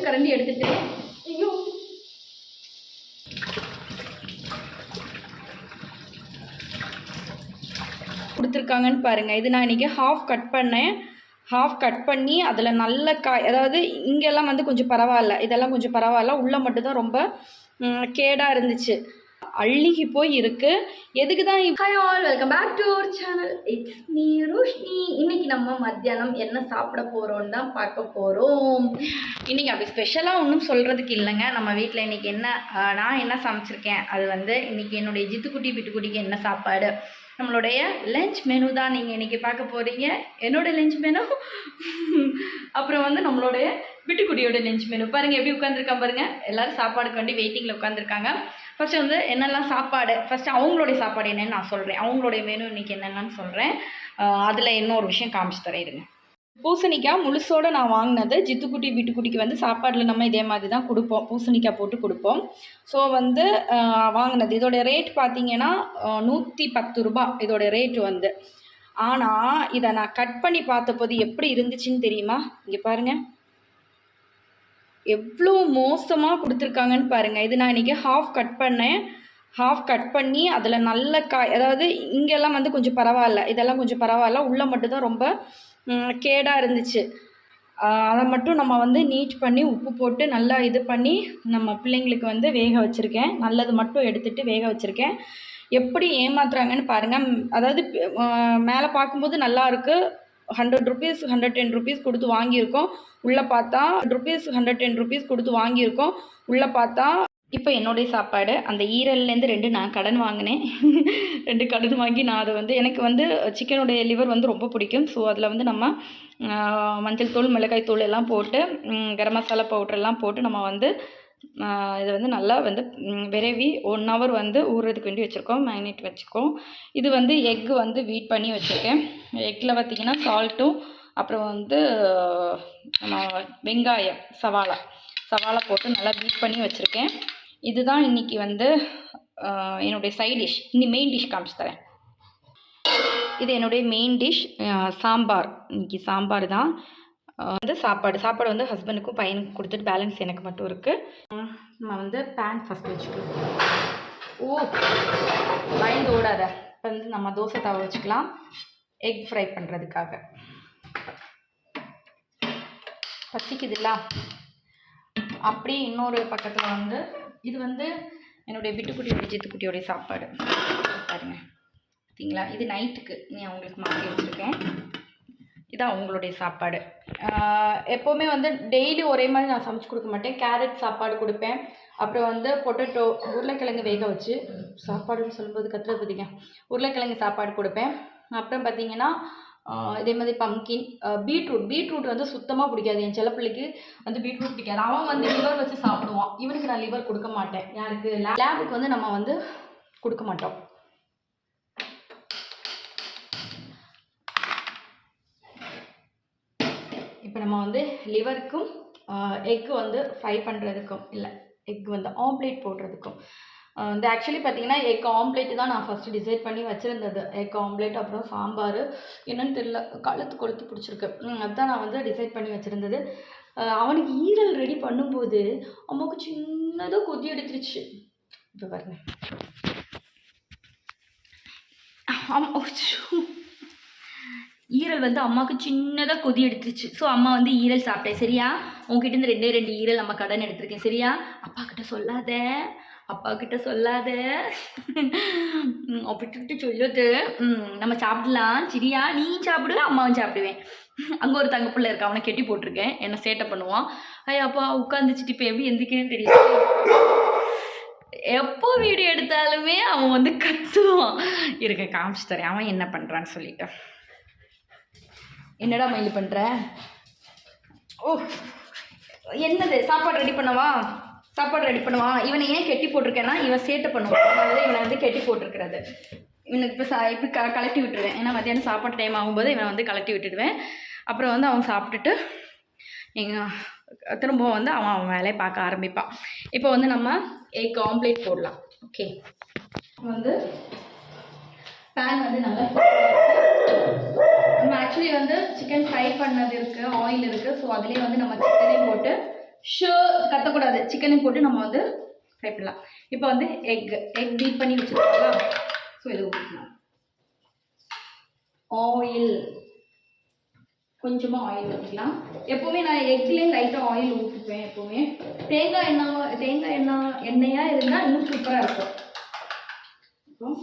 கரண்டி எடுத்துட்டேன். ஐயோ கொடுத்துருக்காங்கன்னு பாருங்கள். இது நான் இன்றைக்கி ஹாஃப் கட் பண்ணேன். ஹாஃப் கட் பண்ணி அதில் நல்ல காய், அதாவது இங்கெல்லாம் வந்து கொஞ்சம் பரவாயில்ல, இதெல்லாம் கொஞ்சம் பரவாயில்ல, உள்ளே மட்டும்தான் ரொம்ப கேடாக இருந்துச்சு, அழுகி போய் இருக்குது. எதுக்கு தான் hi all, welcome back to our channel. It's me Roshini. இன்றைக்கி நம்ம மத்தியானம் என்ன சாப்பிட போகிறோன்னு தான் பார்க்க போகிறோம். இன்றைக்கி அப்படி ஸ்பெஷலாக ஒன்றும் சொல்கிறதுக்கு இல்லைங்க. நம்ம வீட்டில் இன்றைக்கி என்ன, நான் என்ன சமைச்சிருக்கேன், அது வந்து இன்றைக்கி என்னுடைய ஜித்துக்குட்டி பிட்டுக்குட்டிக்கு என்ன சாப்பாடு, நம்மளுடைய லஞ்ச் மெனு தான் நீங்கள் இன்றைக்கி பார்க்க போகிறீங்க. என்னோடய லஞ்ச் மெனு, அப்புறம் வந்து நம்மளுடைய பிட்டுக்குட்டியோட லஞ்ச் மெனு. பாருங்கள் எப்படி உட்காந்துருக்கான் பாருங்கள். எல்லோரும் சாப்பாடுக்கு வேண்டி வெயிட்டிங்கில் உட்காந்துருக்காங்க. ஃபஸ்ட்டு வந்து என்னெல்லாம் சாப்பாடு, ஃபஸ்ட்டு அவங்களுடைய சாப்பாடு என்னென்னு நான் சொல்கிறேன். அவங்களுடைய மெனு இன்றைக்கி என்னென்னு சொல்கிறேன். அதில் இன்னொரு விஷயம் காமிச்சு தரேன் இருங்க. பூசணிக்காய் முழுசோடு நான் வாங்கினது. ஜித்துக்குட்டி பிட்டுக்குட்டிக்கு வந்து சாப்பாடில் நம்ம இதே மாதிரி தான் கொடுப்போம், பூசணிக்காய் போட்டு கொடுப்போம். ஸோ வந்து வாங்கினது. இதோடைய ரேட் பார்த்திங்கன்னா 110 ரூபா இதோடைய ரேட்டு வந்து. ஆனால் இதை நான் கட் பண்ணி பார்த்தபோது எப்படி இருந்துச்சுன்னு தெரியுமா? இங்கே பாருங்கள் எவ்வளோ மோசமாக கொடுத்துருக்காங்கன்னு பாருங்கள். இது நான் இன்றைக்கி ஹாஃப் கட் பண்ணேன். ஹாஃப் கட் பண்ணி அதில் நல்ல காய், அதாவது இங்கெல்லாம் வந்து கொஞ்சம் பரவாயில்ல, இதெல்லாம் கொஞ்சம் பரவாயில்ல, உள்ளே மட்டும்தான் ரொம்ப கேடாக இருந்துச்சு. அதை மட்டும் நம்ம வந்து நீட் பண்ணி உப்பு போட்டு நல்லா இது பண்ணி நம்ம பிள்ளைங்களுக்கு வந்து வேக வச்சுருக்கேன். நல்லது மட்டும் எடுத்துகிட்டு வேக வச்சுருக்கேன். எப்படி ஏமாத்துறாங்கன்னு பாருங்கள். அதாவது மேலே பார்க்கும்போது நல்லா இருக்குது. 100 rupees 110 rupees கொடுத்து வாங்கியிருக்கோம். உள்ளே பார்த்தா rupees 110 rupees கொடுத்து வாங்கியிருக்கோம். உள்ளே பார்த்தா இப்போ என்னுடைய சாப்பாடு அந்த ஈரல்லேருந்து 2 நான் கடன் வாங்கினேன். 2 கடன் வாங்கி நான் அதை வந்து எனக்கு வந்து சிக்கனுடைய லிவர் வந்து ரொம்ப பிடிக்கும். ஸோ அதில் வந்து நம்ம மஞ்சள் தூள், மிளகாய் தூள் எல்லாம் போட்டு, கரம் மசாலா பவுடரெல்லாம் போட்டு நம்ம வந்து இதை வந்து நல்லா வந்து விரவி 1 hour வந்து ஊறுறதுக்கு வேண்டி வச்சுருக்கோம், மேரினேட் வச்சுருக்கோம். இது வந்து எக்கு வந்து வீட் பண்ணி வச்சுருக்கேன். எக்கில் பார்த்திங்கன்னா சால்ட்டும், அப்புறம் வந்து வெங்காயம், சவாலா போட்டு நல்லா பீட் பண்ணி வச்சுருக்கேன். இதுதான் இன்றைக்கி வந்து என்னுடைய சைட் டிஷ். இன்னி மெயின் டிஷ் காமிச்சு தரேன். இது என்னுடைய மெயின் டிஷ் சாம்பார். இன்றைக்கி சாம்பார் தான் வந்து சாப்பாடு வந்து ஹஸ்பண்டுக்கும் பையனுக்கும் கொடுத்துட்டு பேலன்ஸ் எனக்கு மட்டும் இருக்குது. நம்ம வந்து பேன் ஃபஸ்ட் வச்சுக்கலாம். பயந்து ஓடாத. இப்போ வந்து நம்ம தோசை தவா வச்சுக்கலாம் எக் ஃப்ரை பண்ணுறதுக்காக. பசிக்குதுல்ல. அப்படியே இன்னொரு பக்கத்தில் வந்து இது வந்து என்னுடைய பிட்டுக்குட்டியோட ஜித்துக்குட்டியோடைய சாப்பாடு பாருங்கள். பார்த்தீங்களா, இது நைட்டுக்கு நீ அவங்களுக்கு மாற்றி வச்சுருக்கேன். இதான் அவங்களுடைய சாப்பாடு. எப்போவுமே வந்து டெய்லி ஒரே மாதிரி நான் சமைச்சு கொடுக்க மாட்டேன். கேரட் சாப்பாடு கொடுப்பேன். அப்புறம் வந்து பொட்டேட்டோ, உருளைக்கிழங்கு வேக வச்சு சாப்பாடுன்னு சொல்லும்போது கத்துறது பார்த்திங்க, உருளைக்கிழங்கு சாப்பாடு கொடுப்பேன். அப்புறம் பார்த்திங்கன்னா இதே மாதிரி பம்கின், பீட்ரூட் வந்து சுத்தமாக பிடிக்காது. என் செல்ல பிள்ளைக்கு வந்து பீட்ரூட் பிடிக்காது. அவன் வந்து லிவர் வச்சு சாப்பிடுவான். இவனுக்கு நான் லிவர் கொடுக்க மாட்டேன். யாருக்கு? லேபுக்கு வந்து நம்ம வந்து கொடுக்க மாட்டோம். இப்போ நம்ம வந்து லிவருக்கும் எக்கு வந்து ஃப்ரை பண்ணுறதுக்கும், இல்லை எக் வந்து ஆம்லேட் போடுறதுக்கும் இந்த ஆக்சுவலி பார்த்திங்கன்னா எக் ஆம்லேட்டு தான் நான் ஃபஸ்ட்டு டிசைட் பண்ணி வச்சுருந்தது. எக் ஆம்லேட், அப்புறம் சாம்பார், என்னன்னு தெரியல, கொழுத்து பிடிச்சிருக்கு. அதுதான் நான் வந்து டிசைட் பண்ணி வச்சுருந்தது. அவனுக்கு ஈரல் ரெடி பண்ணும்போது அம்மாவுக்கு சின்னதாக கொதி எடுத்துருச்சு. இப்போ பாருங்க, ஈரல் வந்து அம்மாவுக்கு சின்னதாக கொதி எடுத்துருச்சு. ஸோ அம்மா வந்து ஈரல் சாப்பிட்டேன். சரியா, உங்ககிட்ட இருந்து 2 ஈரல் நம்ம கடன் எடுத்திருக்கேன். சரியா, அப்பா கிட்ட சொல்லாத அப்படின்ட்டு சொல்லுது. நம்ம சாப்பிடலாம். சரியா, நீ சாப்பிடுவேன், அம்மாவும் சாப்பிடுவேன். அங்கே ஒரு தங்க பிள்ளை இருக்கா, அவனை கெட்டி போட்டிருக்கேன். என்ன சேட்டை பண்ணுவான். அப்பா உட்காந்துச்சிட்டு இப்போ எப்படி எந்திரிக்கேன்னு தெரியல. எப்போ வீடியோ எடுத்தாலுமே அவன் வந்து கத்துவான். இருக்க காமிச்சு தரேன் அவன் என்ன பண்ணுறான்னு சொல்லிட்டு. என்னடா மயில் பண்ணுற? என்னது சாப்பாடு ரெடி பண்ணவா? இவனை ஏன் கெட்டி போட்டிருக்கேன்னா, இவன் சேட்டை பண்ணுவான். அதனால இவனை வந்து கெட்டி போட்டிருக்கிறது. இவனுக்கு இப்போ கலட்டி விட்டுருவேன். ஏன்னா மத்தியானம் சாப்பாடு டைம் ஆகும்போது இவனை வந்து கலட்டி விட்டுடுவேன். அப்புறம் வந்து அவன் சாப்பிட்டுட்டு திரும்ப வந்து அவன் வேலையை பார்க்க ஆரம்பிப்பான். இப்போ வந்து நம்ம எக் ஆம்லேட் போடலாம். ஓகே, வந்து பேன் வந்து நல்லா நம்ம ஆக்சுவலி வந்து சிக்கன் ஃப்ரை பண்ணது இருக்குது, ஆயில் இருக்குது. ஸோ அதுலேயே வந்து நம்ம சிக்கனே போட்டு கத்தக்கூடாது. சிக்கனை போட்டு நம்ம வந்து ஃப்ரை பண்ணலாம். இப்போ வந்து எக் பீட் பண்ணி வச்சுருக்கோங்களா, ஸோ இது ஊற்றிக்கலாம். ஆயில் கொஞ்சமாக ஆயில் ஊற்றிக்கலாம். எப்போவுமே நான் எக்லேயே லைட்டாக ஆயில் ஊற்றிப்பேன். எப்போவுமே தேங்காய் எண்ணெயாக இருந்தால் இன்னும் சூப்பராக இருக்கும். அப்புறம்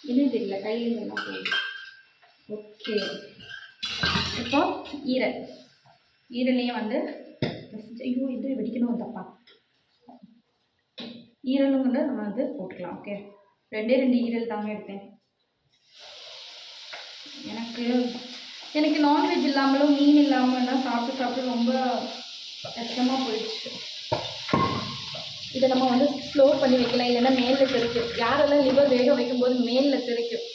இன்னும் தெரியல, கையில் எல்லாம் போயிடும். ஓகே, இப்போ ஈரலையும் வந்து ஐயோ இது வெடிக்கணும் தப்பா. ஈரலும் வந்து நம்ம வந்து போட்டுக்கலாம். ஓகே, 2 ஈரல் தாங்க எடுத்தேன். எனக்கு நான்வெஜ் இல்லாமலும் மீன் இல்லாமல்லாம் சாப்பிட்டு ரொம்ப கஷ்டமாக போயிடுச்சு. இதை நம்ம வந்து ஸ்லோர் பண்ணி வைக்கலாம், இல்லைன்னா மேலில் தெரிக்கும். யாரெல்லாம் லிவர் வேக வைக்கும்போது மேலில் தெரிக்கும்.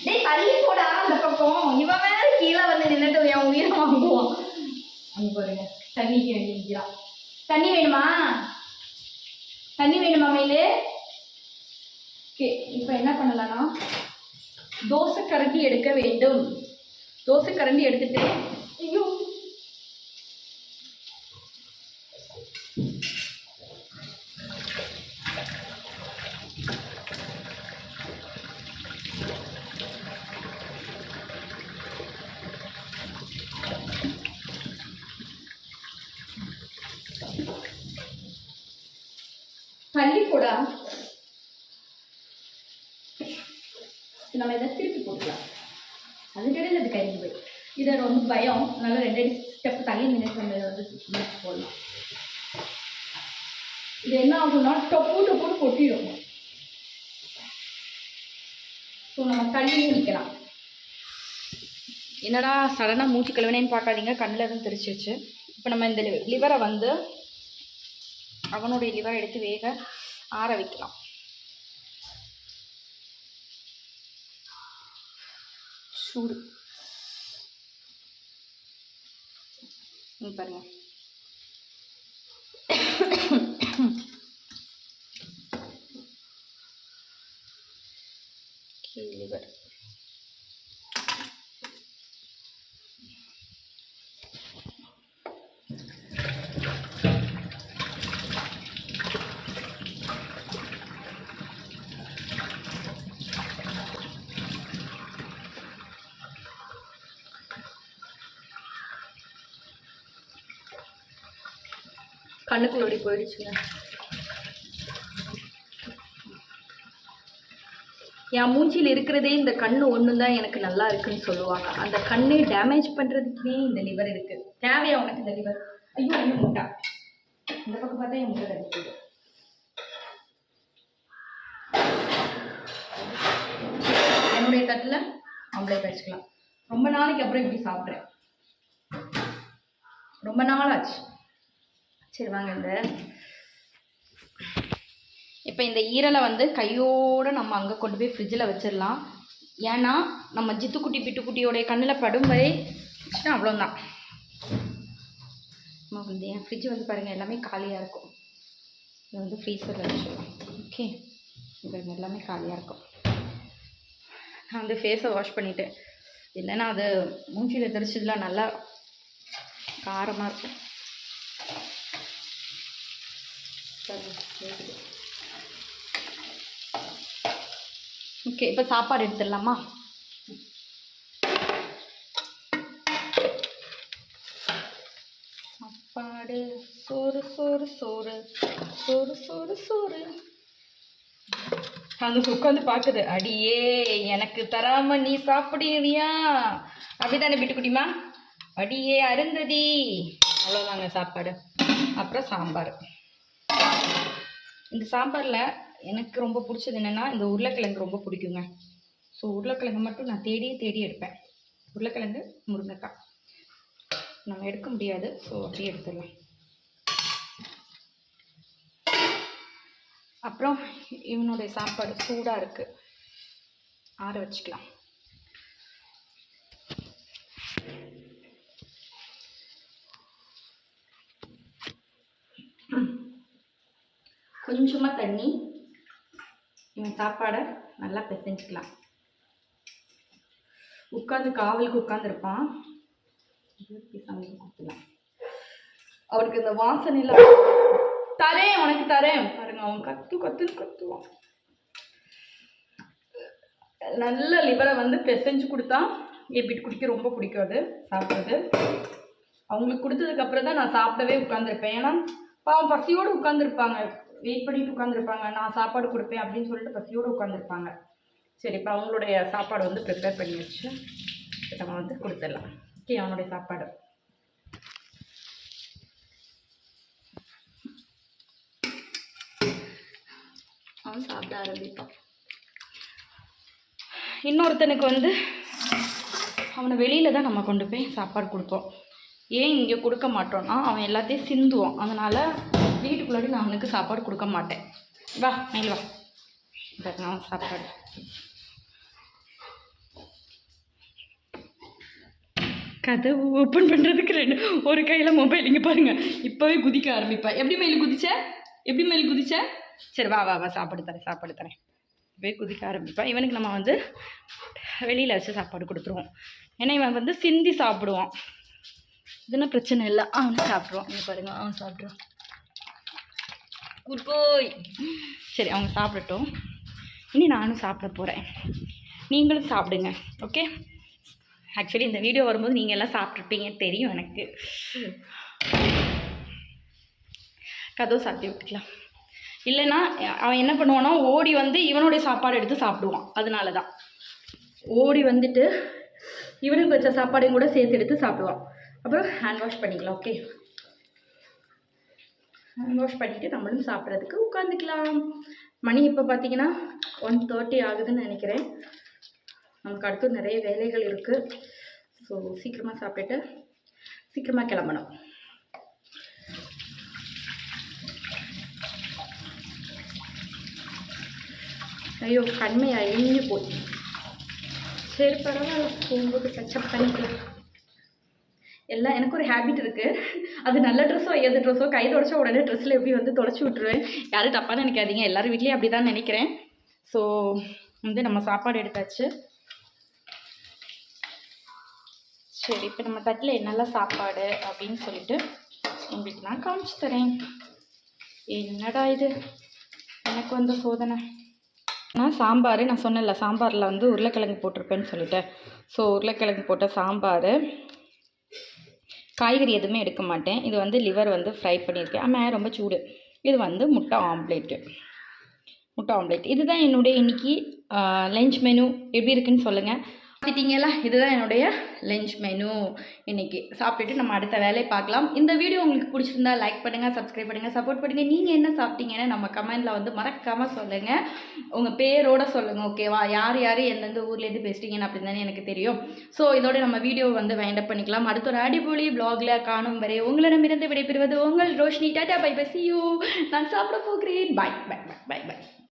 டேய் தள்ளி போடா அந்த பக்கம். இவன் வேற கீழே வந்து நின்றுட்டு என் உயிரை வாங்குவான். அங்கே பாருங்க, தண்ணிக்கு வேண்டிக்கலாம். தண்ணி வேணுமா மேலே? ஓகே, இப்போ என்ன பண்ணலாம்னா தோசை கரண்டி எடுக்க வேண்டும். தோசை கரண்டி எடுத்துட்டு ஐயோ தள்ளி போடா. நம்ம இதை திருப்பி போட்டுக்கலாம். அதுக்கிடையில் அது கறிஞ்சு போய் இதை ரொம்ப பயம். அதனால 2 ஸ்டெப் தள்ளி நின்று நம்ம இதை வந்து போடலாம். இது என்ன ஆகும்னா டொப்பு கொட்டிடும். ஸோ நம்ம தள்ளி நிற்கலாம். என்னடா சடனாக மூச்சு கழுவினேன்னு பார்க்காதீங்க, கண்ணில் எதுவும் தெரிச்சிருச்சு. இப்போ நம்ம இந்த லிவரை வந்து அவனுடைய லிவரை எடுத்து வேக ஆற வைக்கலாம். சூடு பாருங்க. லிவர் கண்ணுக்குள்ளோடி போயிடுச்சுங்க. என் மூஞ்சியில் இருக்கிறதே இந்த கண்ணு ஒன்று தான் எனக்கு நல்லா இருக்குன்னு சொல்லுவாங்க. அந்த கண்ணை டேமேஜ் பண்ணுறதுக்குமே இந்த லிவர் இருக்குது. தேவையா உனக்கு இந்த லிவர்? ஐயோ என்ன முட்டா, இந்த பக்கம் பார்த்தா என் முட்டை கிடைக்குது. என்னுடைய தட்டில் ஆம்லேட் வச்சுக்கலாம். ரொம்ப நாளைக்கு அப்புறம் இப்படி சாப்பிட்றேன், ரொம்ப நாள் ஆச்சு. சரி வாங்க, இப்போ இந்த ஈரலை வந்து கையோடு நம்ம அங்கே கொண்டு போய் ஃப்ரிட்ஜில் வச்சிடலாம். ஏன்னா நம்ம ஜித்துக்குட்டி பிட்டுக்குட்டியோடைய கண்ணில் படும் வரை அவ்வளோதான். நம்ம வந்து என் ஃப்ரிட்ஜ் வந்து பாருங்கள் எல்லாமே காலியாக இருக்கும். இது வந்து ஃப்ரீசரில் வச்சிடலாம். ஓகே, இது எல்லாமே காலியாக இருக்கும். நான் வந்து ஃபேஸை வாஷ் பண்ணிவிட்டேன், இல்லைன்னா அது மூஞ்சியில் தெரிச்சதுலாம் நல்லா காரமாக இருக்கும். ஓகே, இப்போ சாப்பாடு எடுத்துடலாமா? சாப்பாடு சோறு சோறு சோறு சோறு சோறு சோறு. அந்த உட்காந்து பார்க்குது, அடியே எனக்கு தராம நீ சாப்பிடுவியா அப்படித்தானே பிட்டுக்குட்டிமா? அடியே அருந்ததி. அவ்வளோதாங்க சாப்பாடு. அப்புறம் சாம்பார். இந்த சாம்பாரில் எனக்கு ரொம்ப பிடிச்சது என்னென்னா இந்த உருளைக்கிழங்கு ரொம்ப பிடிக்குங்க. ஸோ உருளைக்கிழங்கு மட்டும் நான் தேடி எடுப்பேன். உருளைக்கிழங்கு முருங்கைக்காய் நம்ம எடுக்க முடியாது, ஸோ அப்படியே எடுத்துடலாம். அப்புறம் இவனுடைய சாப்பாடு சூடாக இருக்குது, ஆற வச்சுக்கலாம். கொஞ்சமாக தண்ணி, இவன் சாப்பாடை நல்லா பிசைஞ்சிக்கலாம். உட்காந்து காவலுக்கு உட்காந்துருப்பான். கொடுத்துலாம் அவனுக்கு இந்த வாசனையில் தரேன் உனக்கு தரேன் பாருங்க. அவன் கத்துன்னு கத்துவான். நல்ல லிவரை வந்து பிசைஞ்சு கொடுத்தா எப்படி குடிக்க ரொம்ப பிடிக்காது சாப்பிட்றது. அவங்களுக்கு கொடுத்ததுக்கப்புறம் தான் நான் சாப்பிடவே உட்காந்துருப்பேன். ஏன்னா பாவம் பசியோடு உட்காந்துருப்பாங்க, வெயிட் பண்ணிட்டு உட்காந்துருப்பாங்க. நான் சாப்பாடு கொடுப்பேன் அப்படின்னு சொல்லிட்டு பசியோடு உட்காந்துருப்பாங்க. சரி, இப்போ அவங்களுடைய சாப்பாடு வந்து ப்ரிப்பேர் பண்ணி வச்சு நம்ம வந்து கொடுத்துடலாம். ஓகே, அவனுடைய சாப்பாடு அவன் சாப்பிட ஆரம்பிப்பான். இன்னொருத்தனுக்கு வந்து அவனை வெளியில் தான் நம்ம கொண்டு போய் சாப்பாடு கொடுப்போம். ஏன் இங்கே கொடுக்க மாட்டோன்னா அவன் எல்லாத்தையும் சிந்துவான். அதனால் வீட்டுக்குள்ளாடி நான் அவனுக்கு சாப்பாடு கொடுக்க மாட்டேன். வா மேல் வா, அவன் சாப்பாடு. கதவு ஓப்பன் பண்ணுறதுக்கு ஒரு கையில் மொபைல். இங்கே பாருங்கள், இப்போவே குதிக்க ஆரம்பிப்பேன். எப்படி மேல் குதிச்ச? சரி வா வா வா, சாப்பாடு தரேன். இப்போவே குதிக்க ஆரம்பிப்பேன். இவனுக்கு நம்ம வந்து வெளியில் வச்சு சாப்பாடு கொடுத்துருவோம். ஏன்னா இவன் வந்து சிந்தி சாப்பிடுவான். இதுனா பிரச்சனை இல்லை, அவனும் சாப்பிடுவான். இங்கே பாருங்கள், அவன் சாப்பிடுவான். குட் பாய். சரி, அவங்க சாப்பிடட்டும். இனி நானும் சாப்பிட போகிறேன். நீங்களும் சாப்பிடுங்க. ஓகே, ஆக்சுவலி இந்த வீடியோ வரும்போது நீங்கள் எல்லாம் சாப்பிட்ருப்பீங்க தெரியும் எனக்கு. கதவு சாத்தி விட்டுக்கலாம். இல்லைன்னா அவன் என்ன பண்ணுவான்னா ஓடி வந்து இவனுடைய சாப்பாடு எடுத்து சாப்பிடுவான். அதனால தான் ஓடி வந்துட்டு இவனுக்கு வச்ச சாப்பாடையும் கூட சேர்த்து எடுத்து சாப்பிடுவான். அப்புறம் ஹேண்ட் வாஷ் பண்ணிக்கலாம். ஓகே, ஹேண்ட் வாஷ் பண்ணிவிட்டு நம்மளும் சாப்பிட்றதுக்கு உட்காந்துக்கலாம். மணி இப்போ பார்த்தீங்கன்னா 1:30 ஆகுதுன்னு நினைக்கிறேன். நமக்கு அடுத்து நிறைய வேலைகள் இருக்குது. ஸோ சீக்கிரமாக சாப்பிட்டுட்டு சீக்கிரமாக கிளம்பணும். ஐயோ, கண்மையா எழிஞ்சு போச்சு. சரி பரவாயில்ல, போகும்போது டச்சப் பண்ணிக்கலாம். எல்லாம் எனக்கு ஒரு ஹேபிட் இருக்குது. அது நல்ல ட்ரெஸ்ஸோ எது ட்ரெஸ்ஸோ கை தொடச்சா உடனே ட்ரெஸ்ஸில் எப்படி வந்து தொலைச்சி விட்ருவேன். யாரும் தப்பாக நினைக்காதீங்க, எல்லோரும் வீட்லேயும் அப்படி தான் நினைக்கிறேன். ஸோ வந்து நம்ம சாப்பாடு எடுத்தாச்சு. சரி, இப்போ நம்ம தட்டில் என்னெல்லாம் சாப்பாடு அப்படின்னு சொல்லிட்டு உங்களுக்கு நான் காமிச்சு தரேன். என்னடா இது எனக்கு வந்த சோதனை. சாம்பார் நான் சொன்னேன்ல, சாம்பாரில் வந்து உருளைக்கிழங்கு போட்டிருப்பேன்னு சொல்லிட்டு. ஸோ உருளைக்கிழங்கு போட்ட சாம்பார், காய்கறி எதுவுமே எடுக்க மாட்டேன். இது வந்து லிவர் வந்து ஃப்ரை பண்ணியிருக்கேன். ஆமாம், ரொம்ப சூடு. இது வந்து முட்டை ஆம்லேட். இதுதான் என்னுடைய இன்றைக்கி லஞ்ச் மெனு. எப்படி இருக்குன்னு சொல்லுங்கள். பார்த்துட்டிங்களா, இதுதான் என்னுடைய லஞ்ச் மெனு. இன்றைக்கி சாப்பிட்டுட்டு நம்ம அடுத்த வேலையை பார்க்கலாம். இந்த வீடியோ உங்களுக்கு பிடிச்சிருந்தா லைக் பண்ணுங்கள், சப்ஸ்கிரைப் பண்ணுங்கள், சப்போர்ட் பண்ணுங்கள். நீங்கள் என்ன சாப்பிட்டீங்கன்னு நம்ம கமெண்டில் வந்து மறக்காமல் சொல்லுங்கள். உங்கள் பேரோடு சொல்லுங்கள். ஓகேவா? யார் எந்தெந்த ஊர்லேருந்து பேசுகிறீங்கன்னு அப்படின்னு தானே எனக்கு தெரியும். ஸோ இதோட நம்ம வீடியோ வந்து வைண்டப் பண்ணிக்கலாம். அடுத்த ஒரு அடிப்பொலி வ்ளாகில் காணும் வரை உங்களிடமிருந்து விடைபெறுவது உங்கள் Roshini. Tata, bye bye, see you. நான் சாப்பிட போகிறேன். Bye bye bye bye by.